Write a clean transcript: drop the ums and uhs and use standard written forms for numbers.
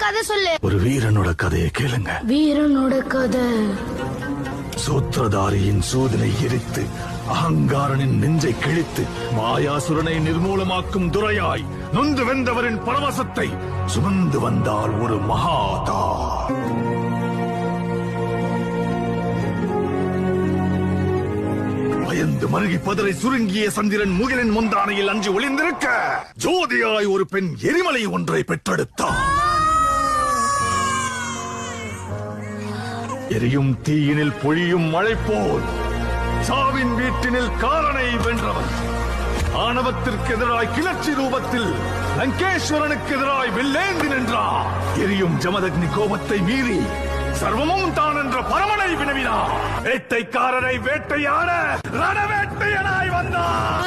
கதை சொல்லு. ஒரு வீரனோட கதையை கேளுங்க. வீரனோட கதை. சூத்திரதாரியின் சூதனை எரித்து அகங்காரனின் நெஞ்சை கிழித்து மாயாசுரனை நிர்மூலமாக்கும் துரையாய் நொந்து வென்றவரின் பரவசத்தை சுமந்து வந்தால் ஒரு மகாதா. பயந்து மருகி பதரை சுருங்கிய சந்திரன் முகிலின் முந்தானையில் அஞ்சு ஒளிந்திருக்க ஜோதியாய் ஒரு பெண் எரிமலை ஒன்றை பெற்றெடுத்தார். எரியும் தீயினில் பொழியும் மழை போல் சாவின் வீட்டினில் காரனை வென்றவன். ஆணவத்திற்கு எதிராய் கிளர்ச்சி ரூபத்தில் லங்கேஸ்வரனுக்கு எதிராய் வில்லேந்தி நின்றார். எரியும் ஜமதக்னி கோபத்தை மீறி சர்வமும் தான் என்ற பரமனை வினவினார். வேட்டைக்காரரை வேட்டையாட ரணவேட்டையனாய் வந்தார்.